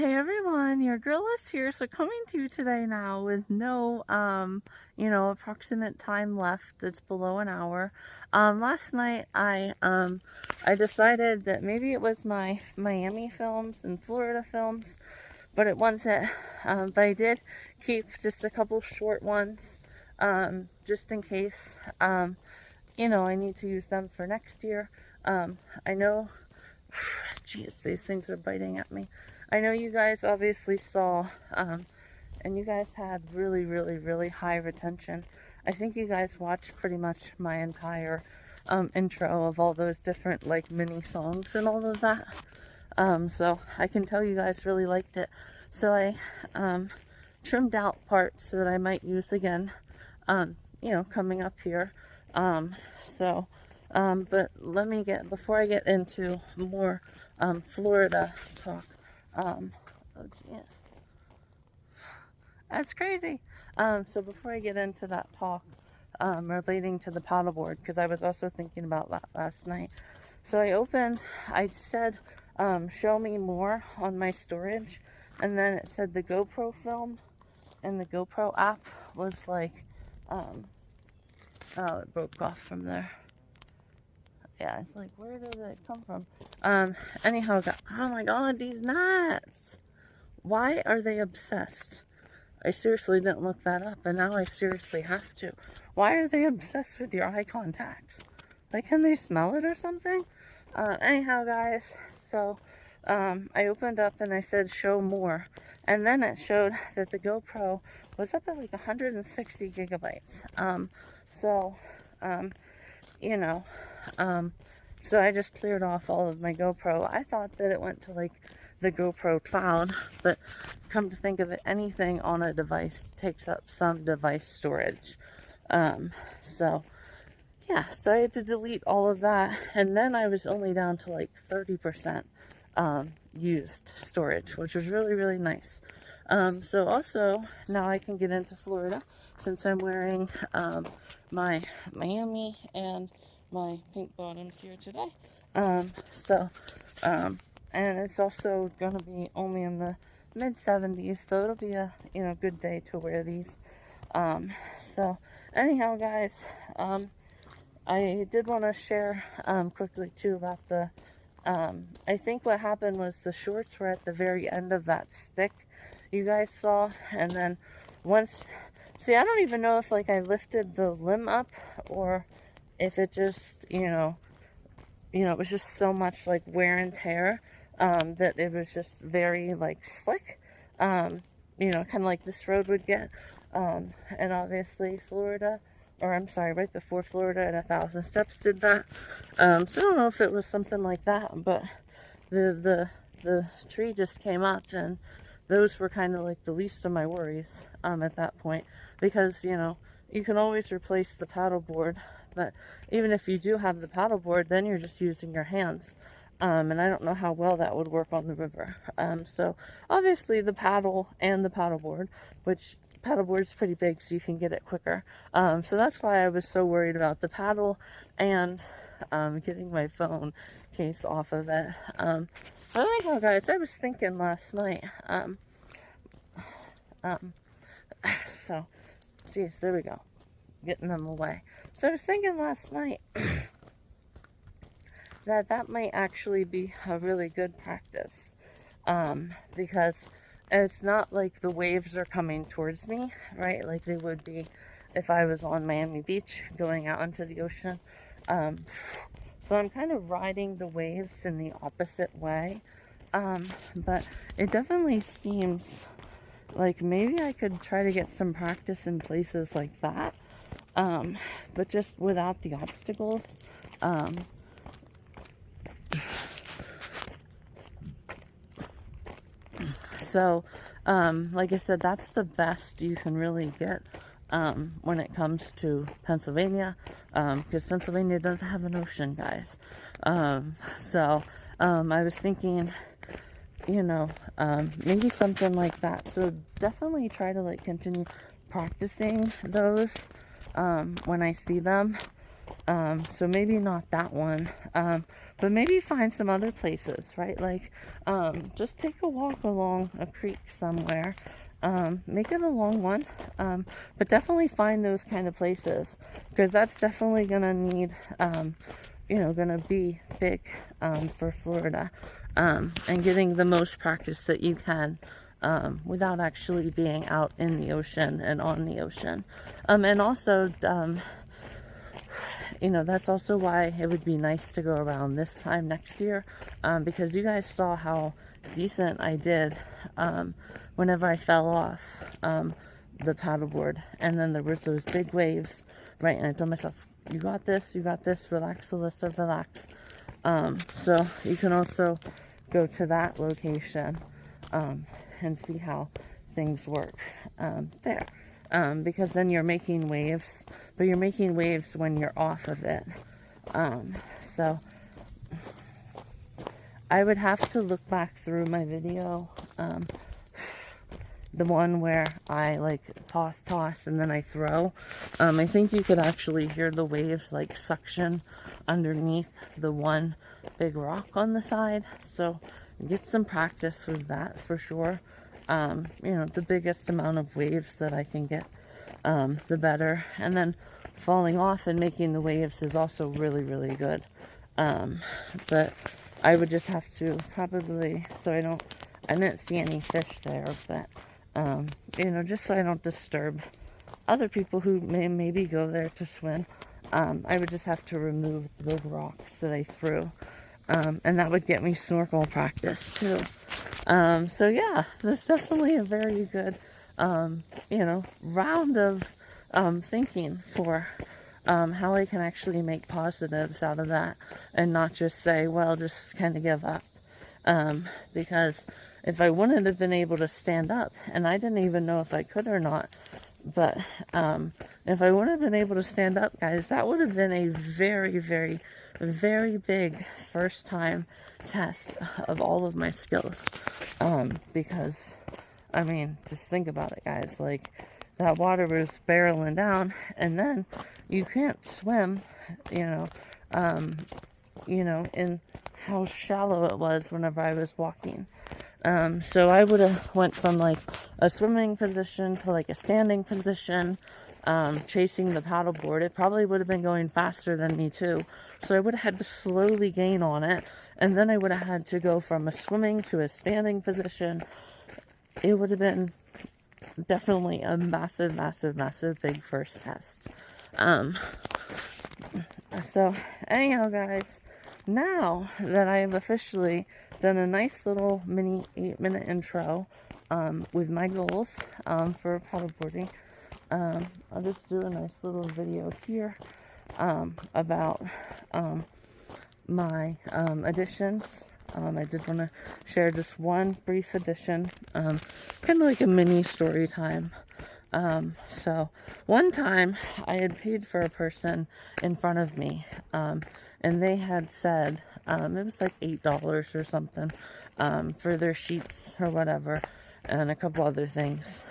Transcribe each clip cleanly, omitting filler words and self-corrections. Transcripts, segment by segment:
Hey everyone, your girl is here, so coming to you today now with no, approximate time left that's below an hour. Last night I decided that maybe it was my Miami films and Florida films, but it wasn't. But I did keep just a couple short ones, just in case, I need to use them for next year. I know, jeez, these things are biting at me. I know you guys obviously saw, and you guys had really, really, really high retention. I think you guys watched pretty much my entire intro of all those different like mini songs and all of that. So I can tell you guys really liked it. So I trimmed out parts that I might use again, coming up here. But before I get into more Florida talk, oh jeez, that's crazy. So before I get into that talk relating to the paddleboard, because I was also thinking about that last night. So I said, show me more on my storage, and then it said the GoPro film and the GoPro app was like, oh, it broke off from there. Yeah, it's like, where did it come from? Anyhow, oh my god, these gnats! Why are they obsessed? I seriously didn't look that up, and now I seriously have to. Why are they obsessed with your eye contacts? Like, can they smell it or something? Anyhow, guys, so, I opened up and I said, show more. And then it showed that the GoPro was up at like 160 gigabytes. So I just cleared off all of my GoPro. I thought that it went to like the GoPro cloud, but come to think of it, anything on a device takes up some device storage. So I had to delete all of that, and then I was only down to like 30% used storage, which was really, really nice. So also, now I can get into Florida, since I'm wearing my Miami and my pink bottoms here today. And it's also going to be only in the mid-70s, so it'll be a, good day to wear these. So anyhow, guys, I did want to share quickly too about the, I think what happened was the shorts were at the very end of that stick you guys saw, and then see, I don't even know if like I lifted the limb up or if it just, it was just so much like wear and tear, that it was just very like slick, kind of like this road would get, and obviously right before Florida and 1,000 Steps did that. So I don't know if it was something like that, but the tree just came up, and those were kind of like the least of my worries at that point, because you can always replace the paddleboard, but even if you do have the paddleboard, then you're just using your hands, and I don't know how well that would work on the river. So obviously the paddle and the paddleboard, which paddleboard's pretty big, so you can get it quicker. So that's why I was so worried about the paddle and getting my phone case off of it. But anyhow, guys, I was thinking last night, so, geez, there we go, getting them away. So I was thinking last night that might actually be a really good practice, because it's not like the waves are coming towards me, right, like they would be if I was on Miami Beach going out into the ocean. So I'm kind of riding the waves in the opposite way, but it definitely seems like maybe I could try to get some practice in places like that, but just without the obstacles. So, like I said, that's the best you can really get when it comes to Pennsylvania, because Pennsylvania doesn't have an ocean, guys. I was thinking, maybe something like that. So definitely try to like continue practicing those when I see them. So maybe not that one, but but maybe find some other places, right? Like, just take a walk along a creek somewhere. Make it a long one, but definitely find those kind of places, because that's definitely gonna need, gonna be big for Florida, and getting the most practice that you can without actually being out in the ocean and on the ocean. And also, that's also why it would be nice to go around this time next year, because you guys saw how decent I did whenever I fell off the paddleboard, and then there was those big waves, right? And I told myself, you got this, relax, Alyssa, relax. So you can also go to that location and see how things work there. Because then you're making waves, but you're making waves when you're off of it. So I would have to look back through my video, the one where I like toss, and then I throw. I think you could actually hear the waves like suction underneath the one big rock on the side. So get some practice with that for sure. The biggest amount of waves that I can get, the better. And then falling off and making the waves is also really, really good. But I would just have to probably, I didn't see any fish there, but, just so I don't disturb other people who may maybe go there to swim, I would just have to remove the rocks that I threw. And that would get me snorkel practice too. So yeah, that's definitely a very good, round of thinking for how I can actually make positives out of that, and not just say, well, just kind of give up. Because if I wouldn't have been able to stand up, and I didn't even know if I could or not, but if I wouldn't have been able to stand up, guys, that would have been a very, very, very big first time test of all of my skills. Because, just think about it, guys. Like, that water was barreling down, and then you can't swim, in how shallow it was whenever I was walking. So I would have went from like a swimming position to like a standing position, chasing the paddleboard. It probably would have been going faster than me too. So I would have had to slowly gain on it. And then I would have had to go from a swimming to a standing position. It would have been definitely a massive, massive, massive big first test. So anyhow, guys, now that I have officially done a nice little mini 8-minute intro with my goals for paddleboarding, I'll just do a nice little video here about my additions. I did want to share just one brief addition, kind of like a mini story time. So one time I had paid for a person in front of me, and they had said, it was like $8 or something, for their sheets or whatever, and a couple other things.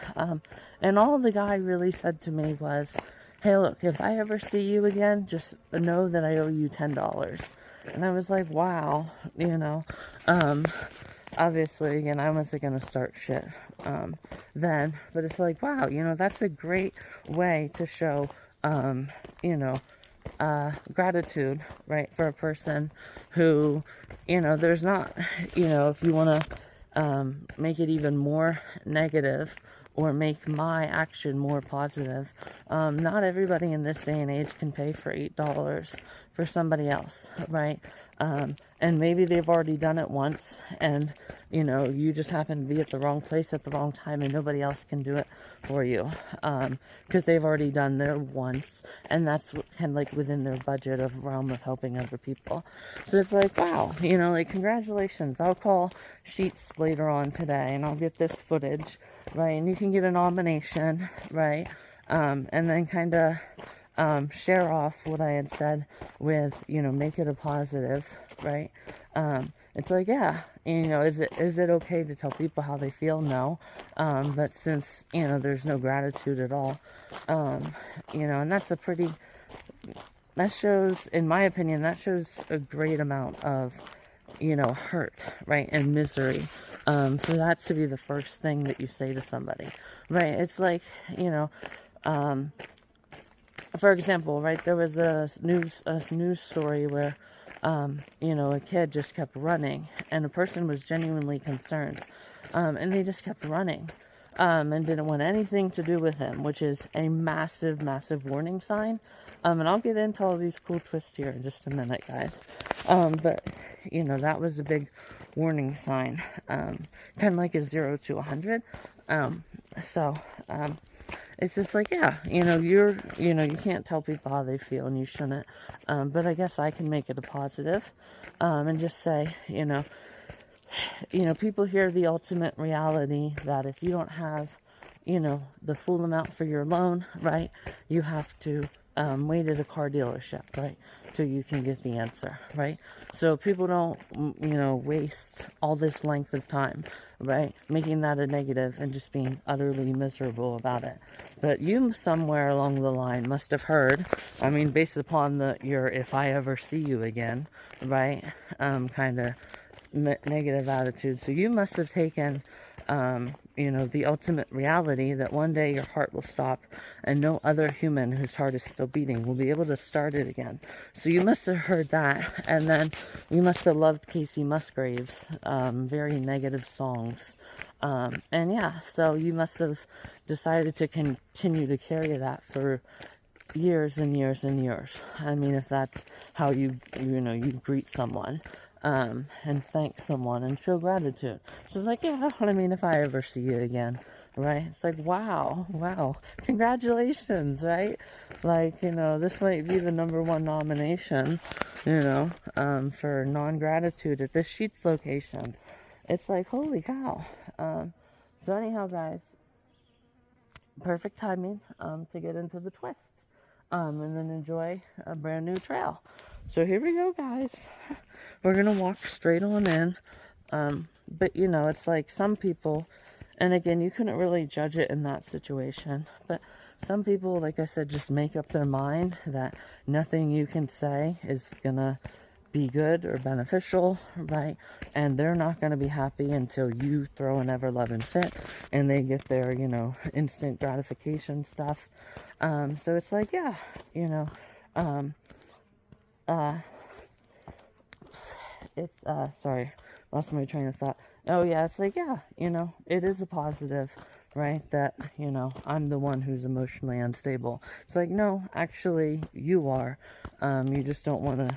And all the guy really said to me was, hey, look, if I ever see you again, just know that I owe you $10. And I was like, wow, obviously, again, I wasn't going to start shit then, but it's like, wow, that's a great way to show, gratitude, right, for a person who, there's not, if you want to make it even more negative or make my action more positive, not everybody in this day and age can pay for $8 for somebody else, right? And maybe they've already done it once, and you just happen to be at the wrong place at the wrong time, and nobody else can do it for you, because they've already done their once, and that's kind of like within their budget of realm of helping other people. So it's like, wow, like, congratulations. I'll call Sheets later on today, and I'll get this footage, right? And you can get a nomination, right? And then kind of share off what I had said with, make it a positive, right? It's like, yeah, is it okay to tell people how they feel? No. But since, there's no gratitude at all, and that's a pretty that shows, in my opinion, that shows a great amount of, you know, hurt, right, and misery, for that to be the first thing that you say to somebody, right? It's like, you know, for example, right, there was a news story where, you know, a kid just kept running, and a person was genuinely concerned, and they just kept running, and didn't want anything to do with him, which is a massive, massive warning sign. And I'll get into all these cool twists here in just a minute, guys. But, you know, that was a big warning sign, kind of like a 0 to 100. So, it's just like, yeah, you know, you can't tell people how they feel, and you shouldn't. But I guess I can make it a positive, and just say, you know, people hear the ultimate reality that if you don't have, you know, the full amount for your loan, right, you have to wait at a car dealership, right, till you can get the answer, right? So people don't, you know, waste all this length of time, right, making that a negative and just being utterly miserable about it. But you somewhere along the line must have heard, I mean, based upon your "if I ever see you again," right, kind of negative attitude. So you must have taken, you know, the ultimate reality that one day your heart will stop, and no other human whose heart is still beating will be able to start it again. So you must have heard that, and then you must have loved Casey Musgrave's very negative songs. And yeah, so you must have decided to continue to carry that for years and years and years. I mean, if that's how you greet someone, and thank someone and show gratitude. So it's like, yeah, I mean, if I ever see you again, right? It's like, wow, congratulations, right? Like, you know, this might be the #1 nomination, you know, for non-gratitude at this Sheets location. It's like, holy cow. So anyhow, guys, perfect timing to get into the twist, and then enjoy a brand new trail. So here we go, guys. We're gonna walk straight on in, but you know, it's like some people, and again, you couldn't really judge it in that situation, but some people, like I said, just make up their mind that nothing you can say is gonna be good or beneficial, right? And they're not going to be happy until you throw an ever-loving fit and they get their, you know, instant gratification stuff. So it's like, yeah, you know, it's, sorry, lost my train of thought. Oh yeah, it's like, yeah, you know, it is a positive, right? That, you know, I'm the one who's emotionally unstable. It's like, no, actually, you are. You just don't want to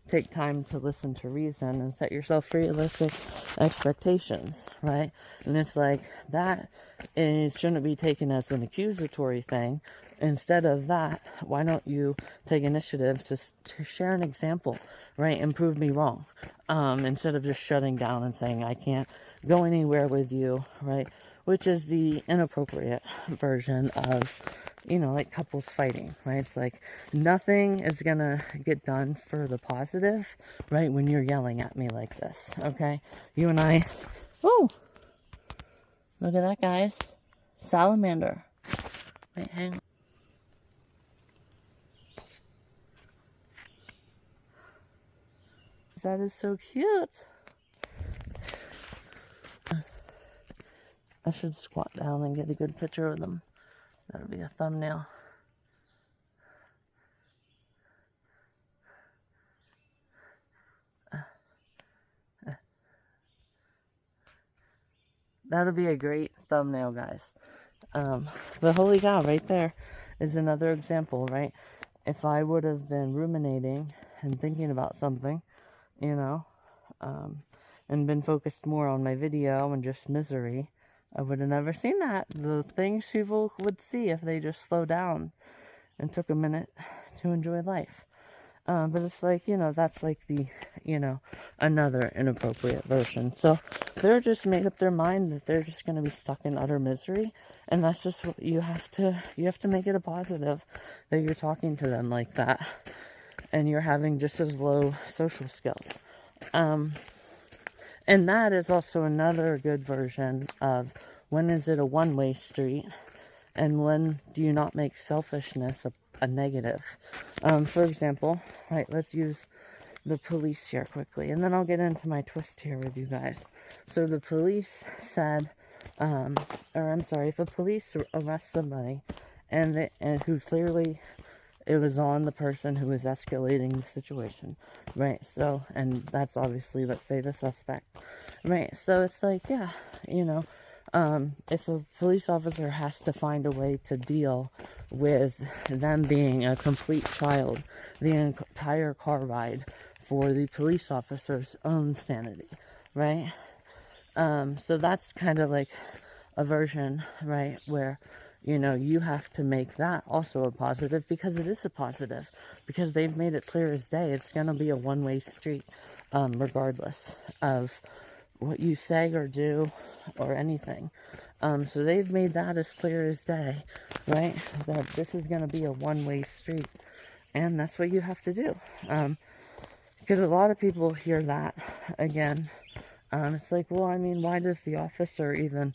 take time to listen to reason and set yourself realistic expectations, right? And it's like, that shouldn't be taken as an accusatory thing. Instead of that, why don't you take initiative to share an example, right, and prove me wrong, instead of just shutting down and saying I can't go anywhere with you, right, which is the inappropriate version of, you know, like couples fighting, right? It's like nothing is gonna get done for the positive, right, when you're yelling at me like this, okay? You and I, oh, look at that, guys, salamander. Wait, hang on. That is so cute. I should squat down and get a good picture of them. That'll be a thumbnail. That'll be a great thumbnail, guys. But holy cow, right there is another example, right? If I would have been ruminating and thinking about something, you know, and been focused more on my video and just misery, I would have never seen that. The things people would see if they just slowed down and took a minute to enjoy life. But it's like, you know, that's like the, you know, another inappropriate version. So they're just made up their mind that they're just going to be stuck in utter misery. And that's just what you have to make it a positive that you're talking to them like that. And you're having just as low social skills. And that is also another good version of when is it a one-way street And when do you not make selfishness a negative? For example, right, let's use the police here quickly, and then I'll get into my twist here with you guys. So the police said, or I'm sorry, if the police arrest somebody, and who clearly, it was on the person who was escalating the situation, right? So, and that's obviously, let's say, the suspect, right? So it's like, yeah, you know, if a police officer has to find a way to deal with them being a complete child the entire car ride for the police officer's own sanity, right? So that's kind of like a version, right, where, you know, you have to make that also a positive, because it is a positive, because they've made it clear as day it's going to be a one-way street, regardless of what you say or do or anything. So they've made that as clear as day, right, that this is going to be a one-way street, and that's what you have to do, because a lot of people hear that, again, it's like, well, I mean, why did the officer even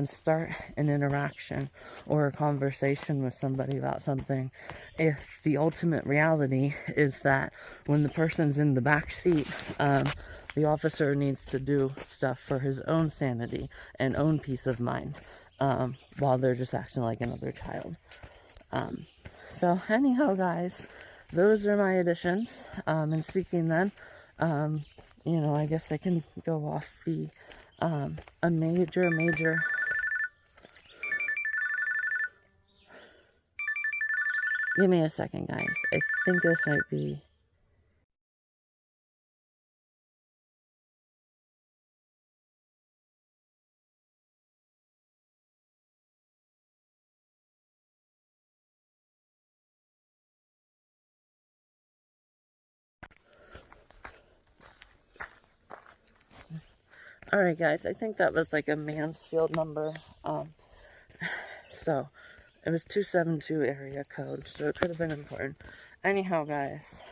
start an interaction or a conversation with somebody about something if the ultimate reality is that when the person's in the back seat, the officer needs to do stuff for his own sanity and own peace of mind, while they're just acting like another child. So anyhow, guys, those are my additions. And speaking then, you know, I guess I can go off the, a major, give me a second, guys. I think this might be, alright, guys, I think that was like a Mansfield number, so it was 272 area code, so it could have been important. Anyhow, guys,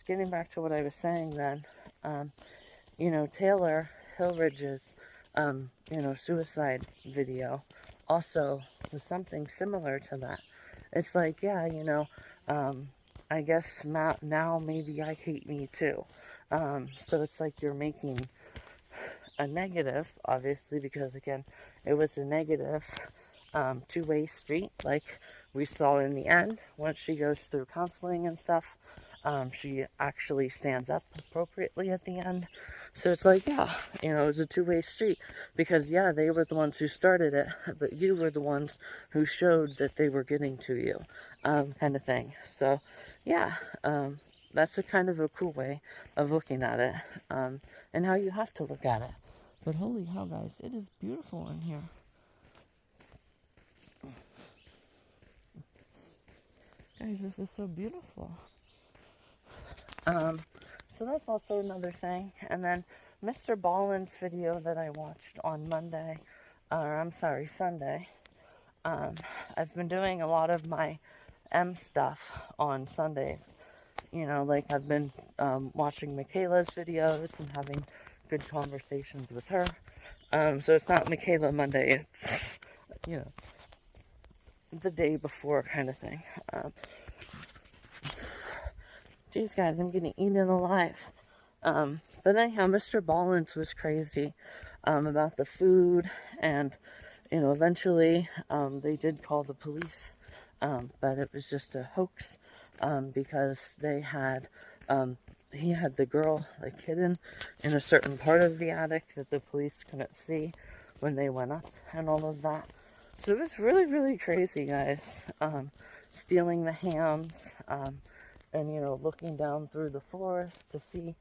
getting back to what I was saying then, you know, Taylor Hillridge's, you know, suicide video also was something similar to that. It's like, yeah, you know, I guess now maybe I hate me too. So it's like you're making a negative, obviously, because again, it was a negative, two-way street, like we saw in the end. Once she goes through counseling and stuff, she actually stands up appropriately at the end. So it's like, yeah, you know, it was a two-way street, because yeah, they were the ones who started it, but you were the ones who showed that they were getting to you, kind of thing. So yeah, that's a kind of a cool way of looking at it, and how you have to look at it. But holy hell, guys, it is beautiful in here. Guys, this is so beautiful. So that's also another thing. And then Mr. Ballin's video that I watched on Sunday. I've been doing a lot of my M stuff on Sundays. You know, like I've been watching Michaela's videos and having good conversations with her. So it's not Michaela Monday, it's, you know, the day before kind of thing. Geez, guys, I'm getting eaten alive. But anyhow, Mr. Ballins was crazy about the food, and, you know, eventually they did call the police, but it was just a hoax, because they had, he had the girl, like, hidden in a certain part of the attic that the police couldn't see when they went up and all of that. So it was really, really crazy, guys. Stealing the hams, and, you know, looking down through the forest to see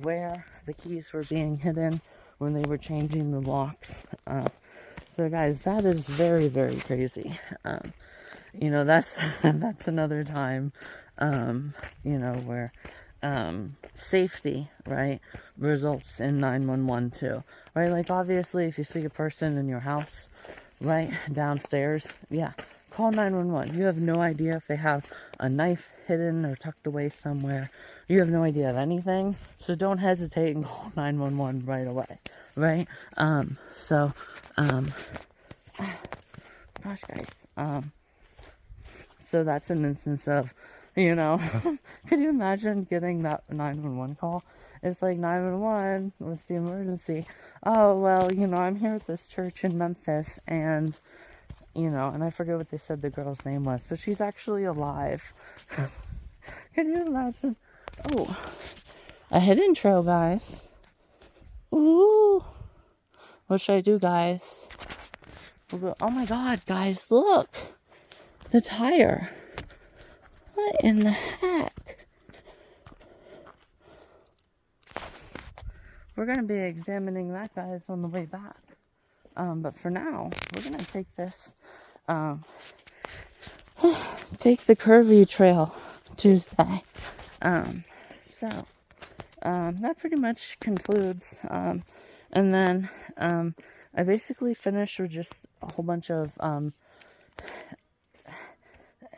where the keys were being hidden when they were changing the locks. So, guys, that is very, very crazy. You know, that's another time, you know, where safety, right, results in 911 too, right? Like, obviously, if you see a person in your house, right, downstairs, yeah, call 911. You have no idea if they have a knife hidden or tucked away somewhere. You have no idea of anything. So don't hesitate and call 911 right away. Right? Gosh, guys. So that's an instance of, can you imagine getting that 911 call? It's like, 911, what's the emergency? Oh, well, I'm here at this church in Memphis, and, and I forget what they said the girl's name was, but she's actually alive. Can you imagine? Oh, a hit intro, guys. Ooh. What should I do, guys? We'll go, oh my God, guys, look. The tire. What in the heck? We're going to be examining that, guys, on the way back. But for now, we're going to take this, take the curvy trail Tuesday. That pretty much concludes. And then, I basically finished with just a whole bunch of, I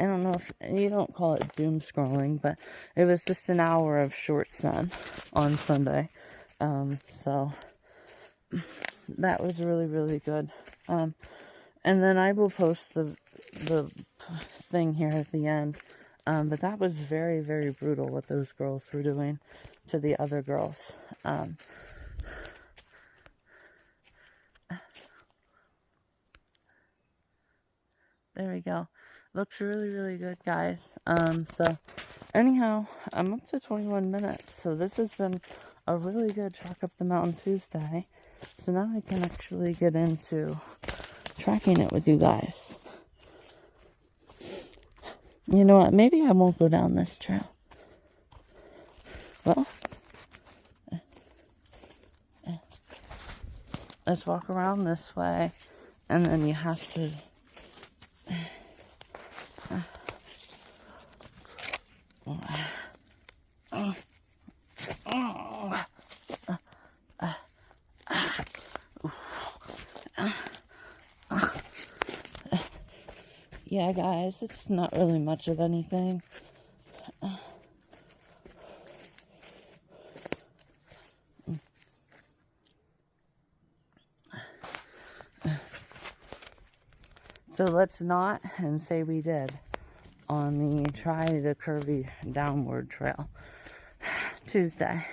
don't know if, you don't call it doom scrolling, but it was just an hour of short sun on Sunday. So that was really, really good. And then I will post the thing here at the end. But that was very, very brutal what those girls were doing to the other girls. There we go. Looks really, really good, guys. So anyhow, I'm up to 21 minutes. So this has been a really good Chalk Up the Mountain Tuesday. So now I can actually get into tracking it with you guys. You know what? Maybe I won't go down this trail. Well, let's walk around this way. And then you have to... Yeah, guys, it's not really much of anything. So let's not and say we did on the try the curvy downward trail Tuesday.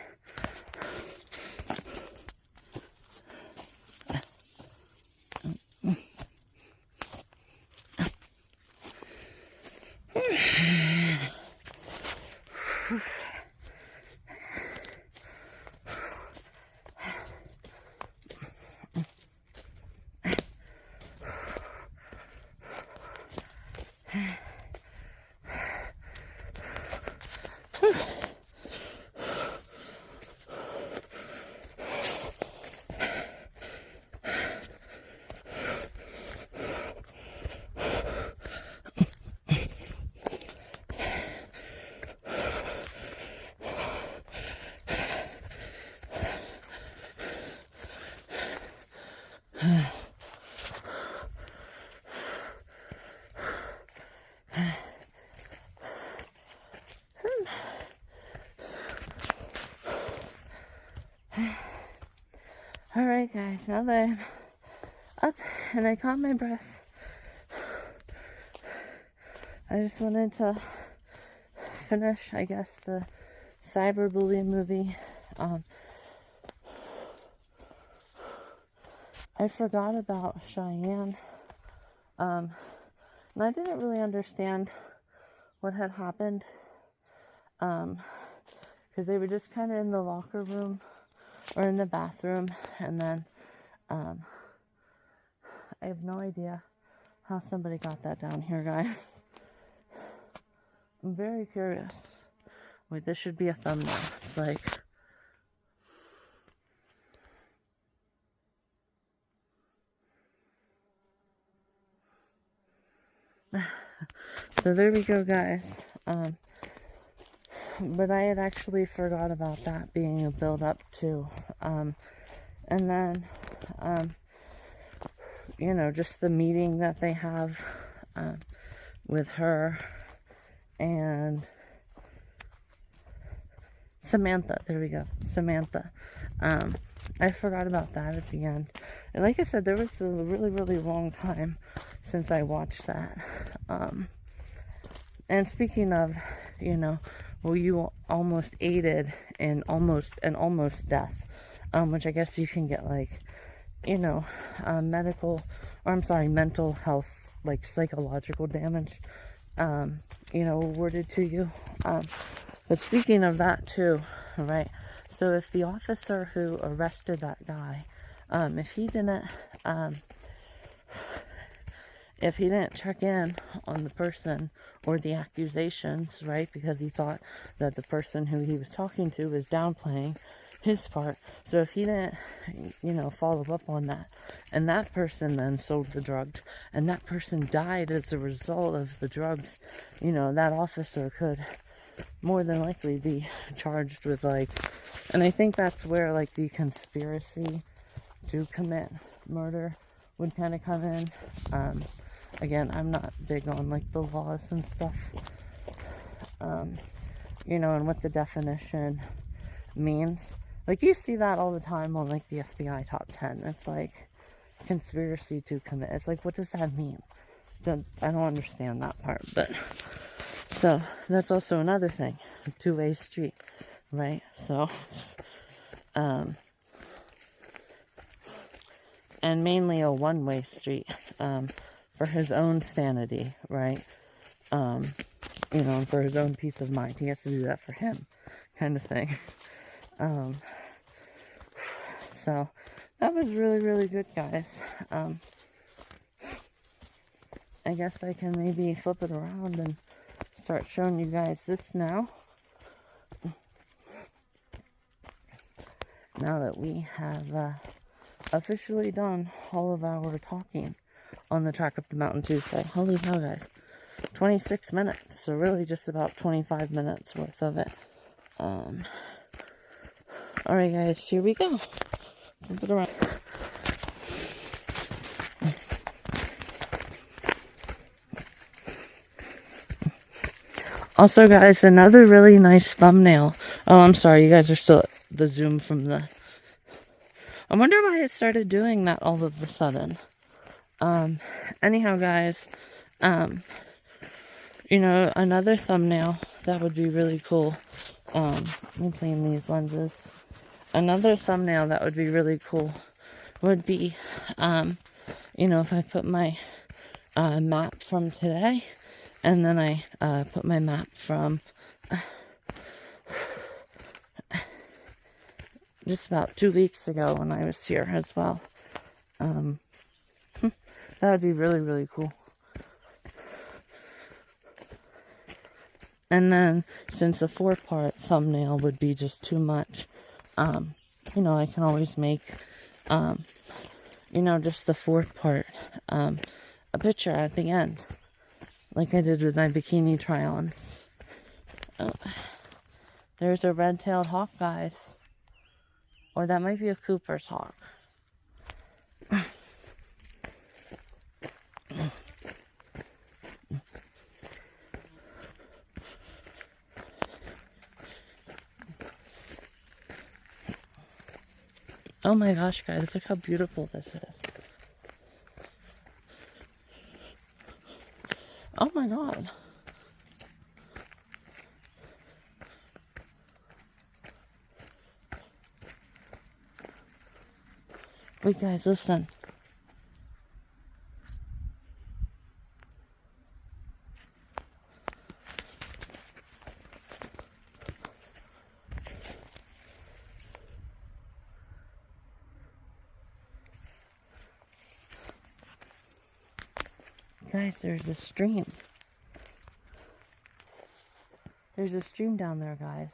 Alright guys, now that I'm up and I caught my breath, I just wanted to finish, I guess, the cyberbullying movie. I forgot about Cheyenne, and I didn't really understand what had happened, because they were just kind of in the locker room, or in the bathroom, and then, I have no idea how somebody got that down here, guys. I'm very curious. Wait, this should be a thumbnail. It's like... So there we go, guys. But I had actually forgot about that being a build-up too. And then, you know, just the meeting that they have. with her and Samantha. There we go. Samantha. I forgot about that at the end. And like I said, there was a really, really long time since I watched that. And speaking of, you know, well, you almost aided in almost death, which I guess you can get, like, you know, mental health, like psychological damage, you know, awarded to you. But speaking of that too, right? So if the officer who arrested that guy, if he didn't check in on the person or the accusations, right? Because he thought that the person who he was talking to was downplaying his part. So if he didn't, you know, follow up on that, and that person then sold the drugs, and that person died as a result of the drugs, you know, that officer could more than likely be charged with, like, and I think that's where, like, the conspiracy to commit murder would kind of come in. Again, I'm not big on, like, the laws and stuff, you know, and what the definition means. Like, you see that all the time on, like, the FBI top 10. It's like conspiracy to commit. It's like, what does that mean? I don't understand that part. But so that's also another thing, a two-way street, right? So and mainly a one-way street, for his own sanity, right? You know, and for his own peace of mind. He has to do that for him, kind of thing. So that was really, really good, guys. I guess I can maybe flip it around and start showing you guys this now. Now that we have officially done all of our talking on the Track Up the Mountain Tuesday. Holy cow, guys. 26 minutes. So really just about 25 minutes worth of it. Alright, guys. Here we go. Flip it around. Also, guys, another really nice thumbnail. Oh, I'm sorry. You guys are still the zoom from the... I wonder why it started doing that all of a sudden. Anyhow, guys, you know, another thumbnail that would be really cool. Let me clean these lenses. Another thumbnail that would be really cool would be, you know, if I put my map from today, and then I put my map from just about 2 weeks ago when I was here as well. That would be really, really cool. And then, since a 4-part thumbnail would be just too much, you know, I can always make, you know, just the 4th part, a picture at the end, like I did with my bikini try-ons. Oh, there's a red-tailed hawk, guys. Or that might be a Cooper's hawk. Oh my gosh, guys, look how beautiful this is. Oh my god. Wait, guys, listen. Guys, there's a stream. There's a stream down there, guys.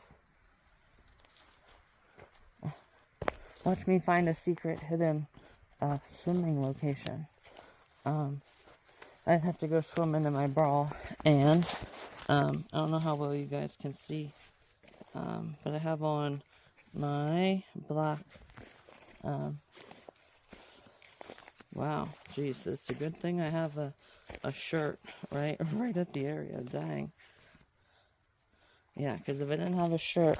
Watch me find a secret hidden swimming location. I'd have to go swim into my bra, and I don't know how well you guys can see, but I have on my black Wow, jeez, it's a good thing I have a shirt right at the area. Dang. Yeah, because if I didn't have a shirt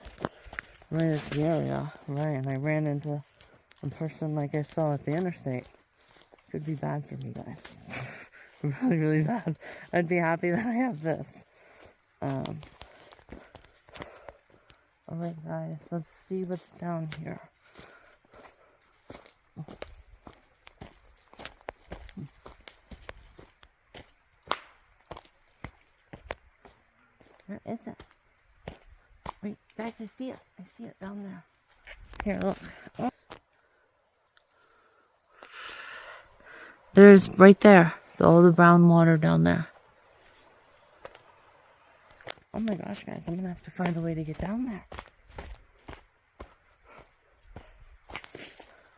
right at the area, right, and I ran into a person like I saw at the interstate, it could be bad for me, guys. Really, really bad. I'd be happy that I have this. Alright, guys, let's see what's down here. Where is it? Wait, guys, I see it. I see it down there. Here, look. Oh. There's right there. All the brown water down there. Oh my gosh, guys, I'm gonna have to find a way to get down there.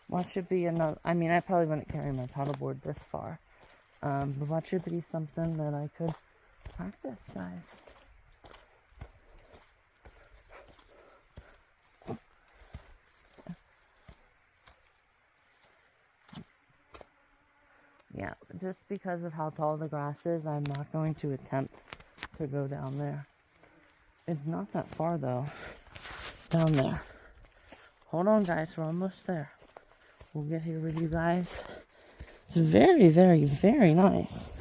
Watch it be another. I mean, I probably wouldn't carry my paddleboard this far. But watch it be something that I could practice, guys. Yeah, just because of how tall the grass is, I'm not going to attempt to go down there. It's not that far, though. Down there. Hold on, guys. We're almost there. We'll get here with you guys. It's very, very, very nice.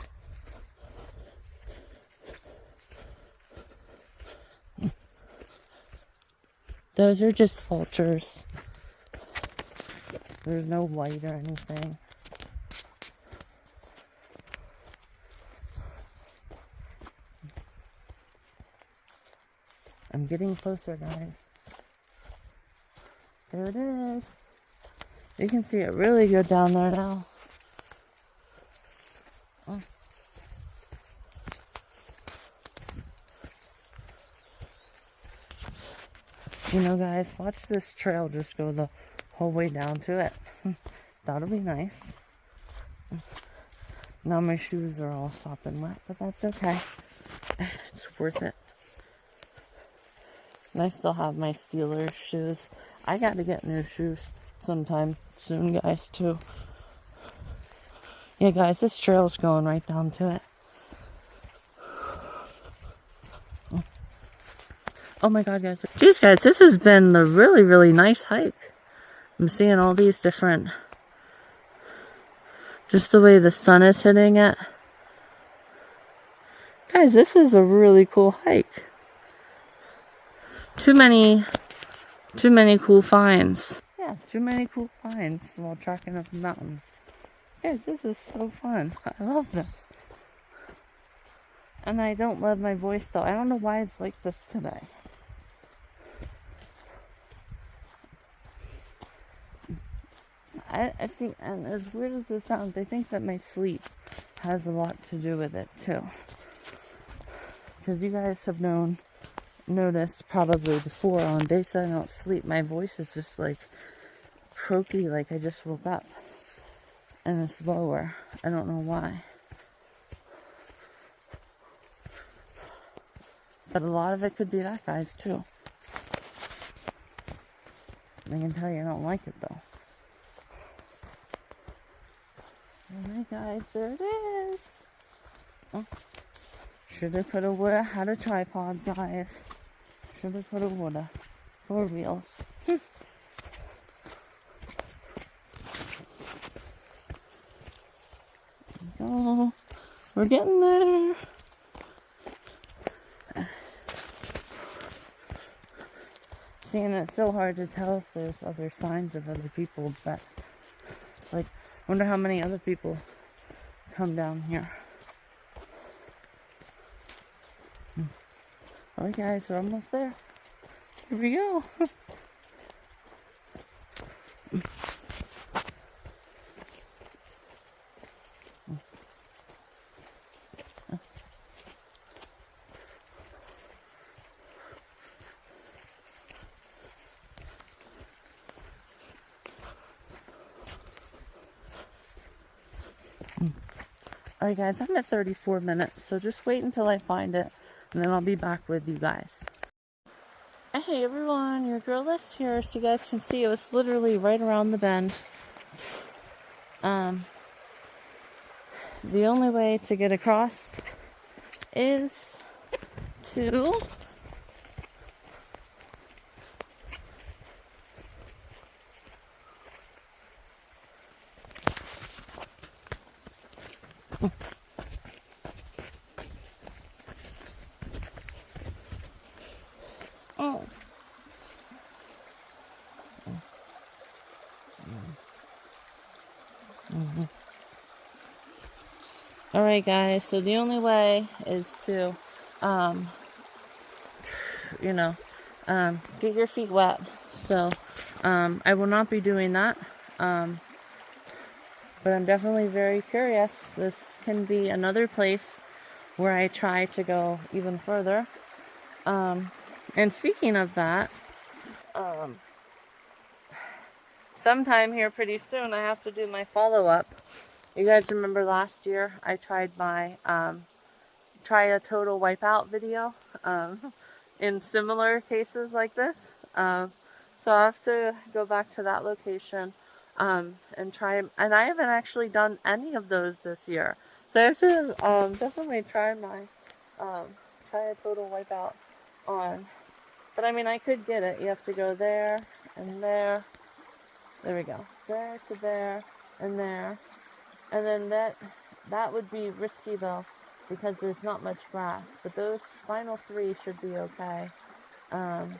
Those are just vultures. There's no light or anything. I'm getting closer, guys. There it is. You can see it really good down there now. Oh. You know, guys, watch this trail just go the whole way down to it. That'll be nice. Now my shoes are all sopping wet, but that's okay. It's worth it. And I still have my Steelers shoes. I got to get new shoes sometime soon, guys, too. Yeah, guys, this trail's going right down to it. Oh my god, guys. Jeez, guys, this has been a really, really nice hike. I'm seeing all these different... Just the way the sun is hitting it. Guys, this is a really cool hike. Too many cool finds. Yeah, too many cool finds while trekking up the mountain. Guys, this is so fun. I love this. And I don't love my voice though. I don't know why it's like this today. I think, and as weird as this sounds, I think that my sleep has a lot to do with it too. Because you guys have noticed probably before on days that I don't sleep, my voice is just like croaky, like I just woke up. And it's lower. I don't know why. But a lot of it could be that, guys, too. I can tell you I don't like it, though. Alright, guys, there it is. Oh. Should have coulda, woulda, had a tripod, guys. Should have coulda, woulda. 4 wheels. Oh, we're getting there. Seeing it's so hard to tell if there's other signs of other people, but like, wonder how many other people come down here. Alright, guys, we're almost there. Here we go. Alright, guys, I'm at 34 minutes, so just wait until I find it, and then I'll be back with you guys. Hey everyone, your girl Liz here. So you guys can see it was literally right around the bend. the only way to get across is to oh. Alright guys, so the only way is to, you know, get your feet wet. So, I will not be doing that. But I'm definitely very curious. This can be another place where I try to go even further. And speaking of that, sometime here pretty soon I have to do my follow-up. You guys remember last year I tried my try a total wipeout video in similar cases like this. So I have to go back to that location and try, and I haven't actually done any of those this year. So I have to definitely try my try a total wipeout on. But I mean, I could get it. You have to go there and there. There we go. There to there and there. And then that would be risky though, because there's not much grass. But those final three should be okay. And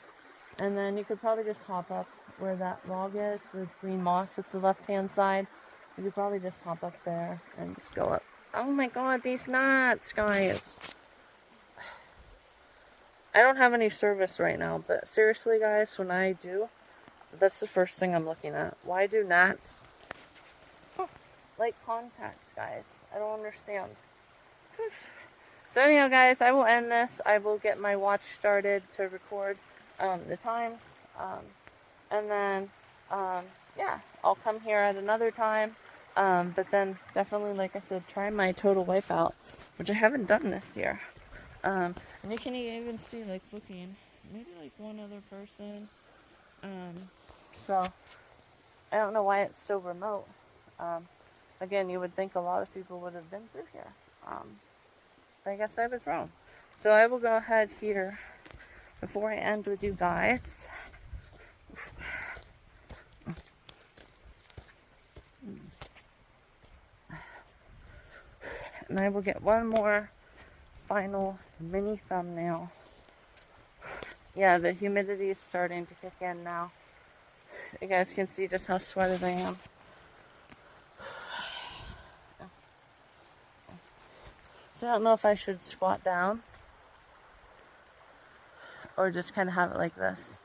then you could probably just hop up where that log is, the green moss at the left-hand side. You could probably just hop up there and just go up. Oh my god, these nuts, guys. I don't have any service right now, but seriously, guys, when I do, that's the first thing I'm looking at. Why do gnats like contacts, guys? I don't understand. So anyhow, guys, I will end this. I will get my watch started to record the time. And then, yeah, I'll come here at another time. But then definitely, like I said, try my total wipeout, which I haven't done this year. And you can even see, like, looking, maybe like one other person. So I don't know why it's so remote. Again, you would think a lot of people would have been through here. But I guess I was wrong. So I will go ahead here before I end with you guys. And I will get one more final mini thumbnail. Yeah, the humidity is starting to kick in now. You guys can see just how sweated I am. So I don't know if I should squat down or just kind of have it like this.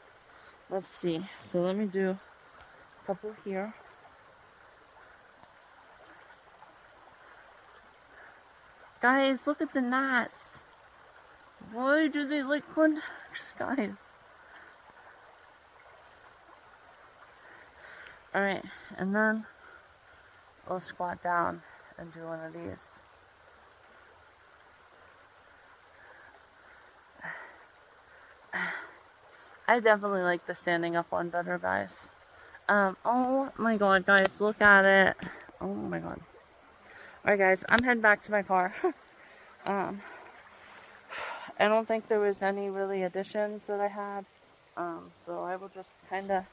Let's see. So let me do a couple here. Guys, look at the gnats. Why do they like contacts, guys? Alright, and then we'll squat down and do one of these. I definitely like the standing up one better, guys. Oh my god, guys, look at it. Oh my god. Alright, guys, I'm heading back to my car. I don't think there was any really additions that I had. So I will just kind of,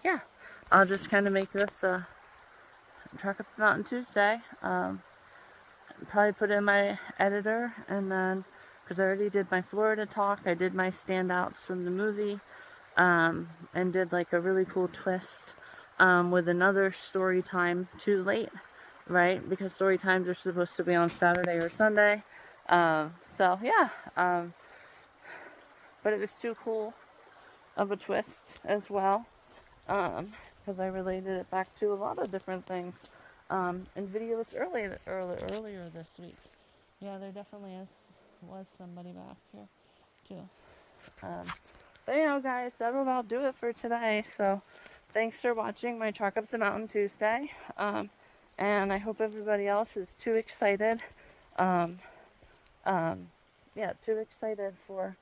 yeah, I'll just kind of make this a Truck Up the Mountain Tuesday. Probably put in my editor, and then, because I already did my Florida talk, I did my standouts from the movie, and did like a really cool twist, with another story time too late, right? Because story times are supposed to be on Saturday or Sunday. So yeah, but it was too cool of a twist as well, because I related it back to a lot of different things, and videos earlier this week. Yeah, there definitely was somebody back here too. But you know, guys, that'll about do it for today. So thanks for watching my Truck Up the Mountain Tuesday, and I hope everybody else is too excited. Yeah, too excited for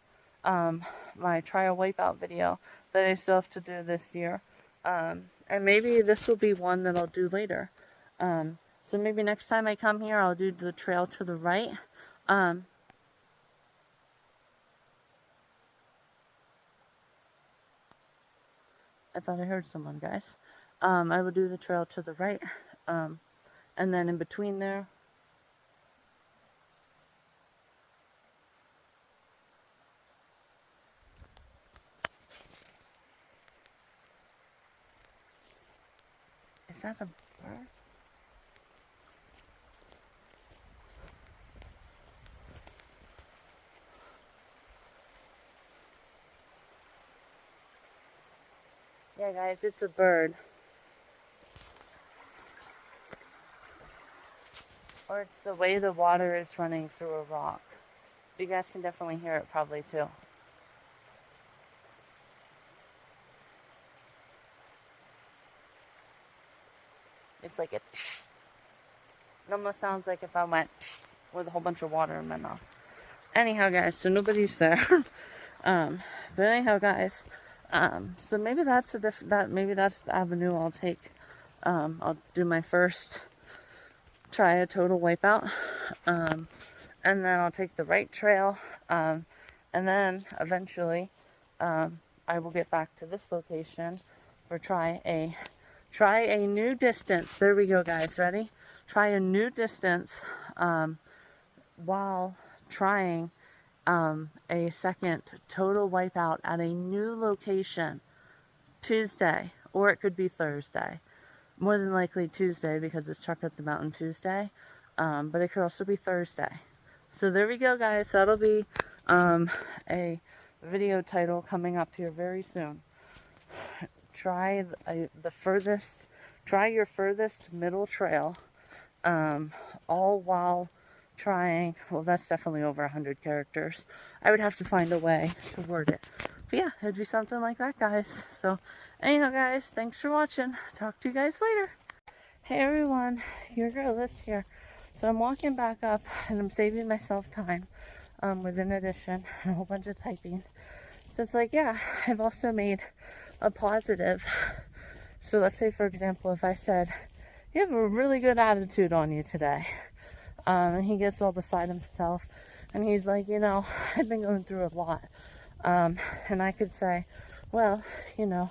my trial wipeout video that I still have to do this year. And maybe this will be one that I'll do later. So maybe next time I come here, I'll do the trail to the right. I thought I heard someone, guys. I will do the trail to the right. And then in between there, is that a bird? Yeah, guys, it's a bird. Or it's the way the water is running through a rock. You guys can definitely hear it probably too. It's like a tsh. It almost sounds like if I went tsh with a whole bunch of water in my mouth. Anyhow, guys, so nobody's there. But anyhow, guys, so maybe that's maybe that's the avenue I'll take. I'll do my first try a total wipeout, and then I'll take the right trail, and then eventually, I will get back to this location for try a new distance. There we go, guys. Ready? Try a new distance, while trying a second total wipeout at a new location Tuesday, or it could be Thursday. More than likely Tuesday because it's Truck Up the Mountain Tuesday, but it could also be Thursday. So there we go, guys. That'll be a video title coming up here very soon. Try your furthest middle trail, all while trying, well, that's definitely over 100 characters. I would have to find a way to word it. But yeah, it'd be something like that, guys. So anyhow, guys, thanks for watching. Talk to you guys later. Hey everyone, your girl Liz here. So I'm walking back up and I'm saving myself time with an addition and a whole bunch of typing. So it's like, yeah, I've also made a positive. So let's say, for example, if I said, you have a really good attitude on you today. And he gets all beside himself and he's like, you know, I've been going through a lot. And I could say, well, you know,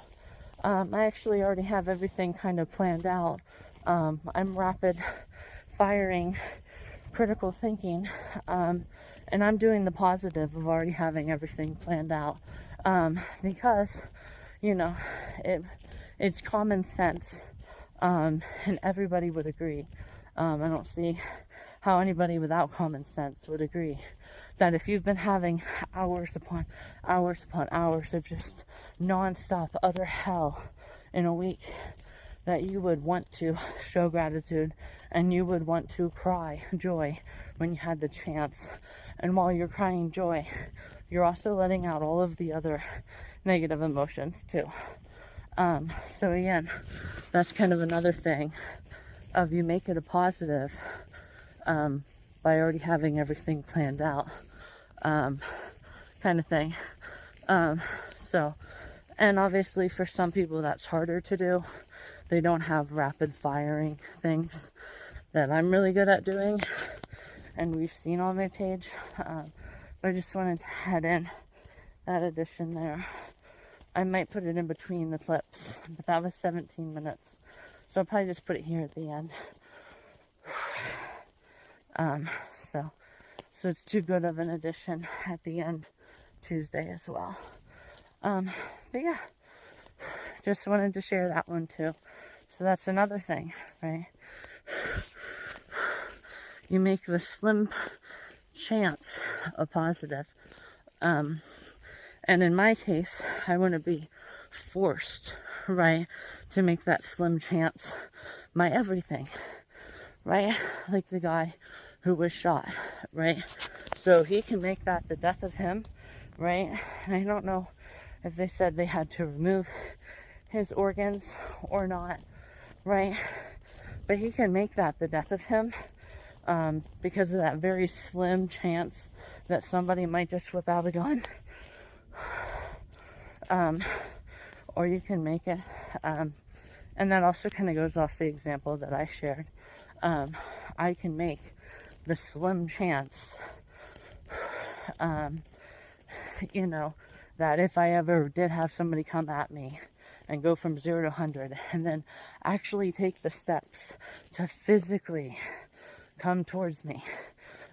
I actually already have everything kind of planned out. I'm rapid firing critical thinking, and I'm doing the positive of already having everything planned out, because, you know, it's common sense, and everybody would agree. I don't see how anybody without common sense would agree that if you've been having hours upon hours upon hours of just non-stop utter hell in a week, that you would want to show gratitude and you would want to cry joy when you had the chance. And while you're crying joy, you're also letting out all of the other negative emotions too. So again, that's kind of another thing of you make it a positive, by already having everything planned out, kind of thing. So, and obviously for some people that's harder to do. They don't have rapid firing things that I'm really good at doing, and we've seen on my page. But I just wanted to add in that addition there. I might put it in between the clips, but that was 17 minutes. So I'll probably just put it here at the end. So it's too good of an addition at the end Tuesday as well. But yeah, just wanted to share that one too. So that's another thing, right? You make the slim chance a positive. And in my case, I want to be forced, right, to make that slim chance my everything, right? Like the guy who was shot, right? So he can make that the death of him, right? And I don't know if they said they had to remove his organs or not, right? But he can make that the death of him, because of that very slim chance that somebody might just whip out a gun. Or you can make it And that also kind of goes off the example that I shared. I can make the slim chance, you know, that if I ever did have somebody come at me and go from 0 to 100 and then actually take the steps to physically come towards me,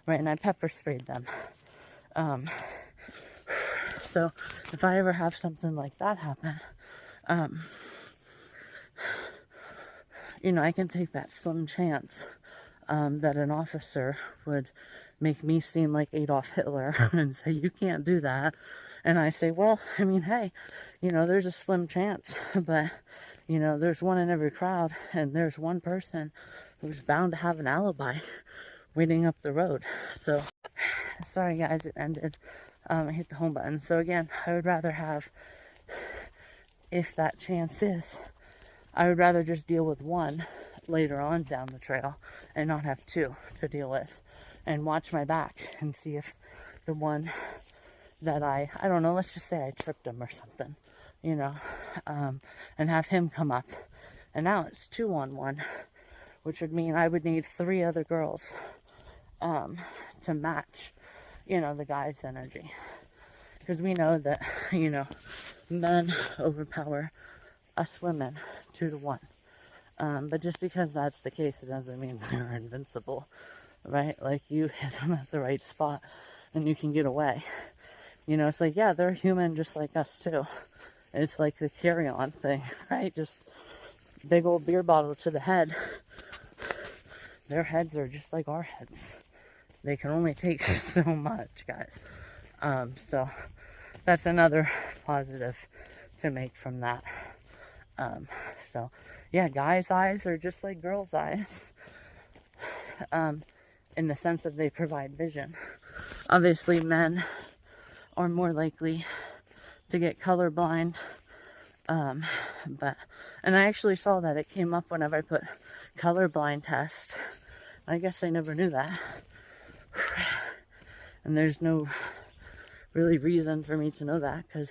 right? And I pepper sprayed them. So if I ever have something like that happen, you know, I can take that slim chance that an officer would make me seem like Adolf Hitler and say, you can't do that. And I say, well, I mean, hey, you know, there's a slim chance, but, you know, there's one in every crowd, and there's one person who's bound to have an alibi waiting up the road. So, sorry guys, it ended. I hit the home button. So again, I would rather have, if that chance is, I would rather just deal with one later on down the trail and not have two to deal with, and watch my back and see if the one that I don't know, let's just say I tripped him or something, you know, and have him come up. And now it's 2 on 1, which would mean I would need 3 other girls to match, you know, the guy's energy. Because we know that, you know, men overpower us women 2 to 1. But just because that's the case, it doesn't mean they're invincible, right? Like, you hit them at the right spot and you can get away. You know, it's like, yeah, they're human just like us too. It's like the carry-on thing, right? Just big old beer bottle to the head. Their heads are just like our heads. They can only take so much, guys. So that's another positive to make from that. So yeah, guys' eyes are just like girls' eyes. In the sense that they provide vision. Obviously, men are more likely to get colorblind. And I actually saw that it came up whenever I put colorblind test. I guess I never knew that. And there's no really reason for me to know that, because,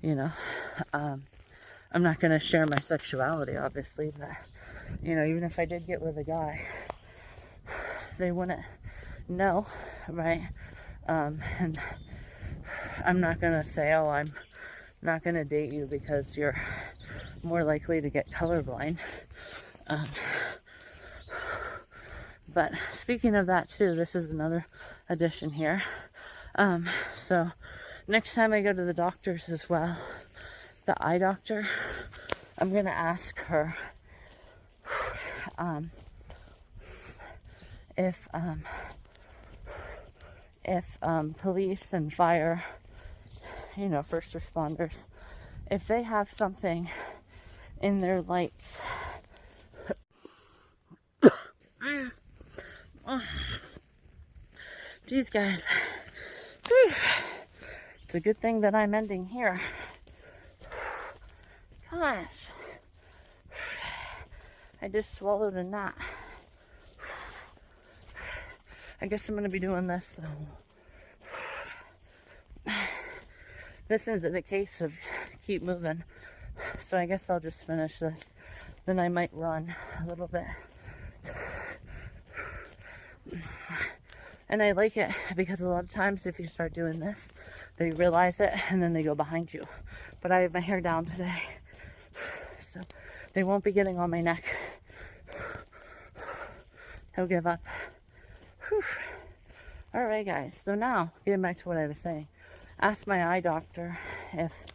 you know, I'm not going to share my sexuality, obviously, but, you know, even if I did get with a guy, they wouldn't know, right? And I'm not going to say, oh, I'm not going to date you because you're more likely to get colorblind. But speaking of that too, this is another addition here. So next time I go to the doctors as well, the eye doctor, I'm going to ask her if police and fire, you know, first responders, if they have something in their lights. Geez, guys. It's a good thing that I'm ending here. Gosh. I just swallowed a gnat. I guess I'm going to be doing this, though. This is the case of keep moving. So I guess I'll just finish this. Then I might run a little bit. And I like it because a lot of times if you start doing this, they realize it and then they go behind you. But I have my hair down today, so they won't be getting on my neck. They'll give up. Whew. All right, guys. So now, getting back to what I was saying. Ask my eye doctor if,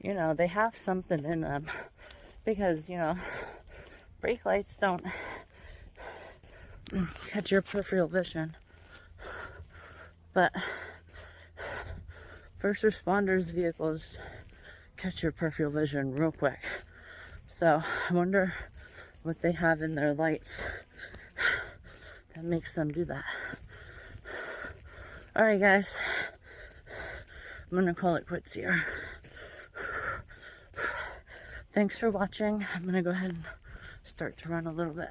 you know, they have something in them. Because, you know, brake lights don't catch your peripheral vision. But first responders' vehicles catch your peripheral vision real quick. So I wonder what they have in their lights that makes them do that. Alright, guys. I'm gonna call it quits here. Thanks for watching. I'm gonna go ahead and start to run a little bit.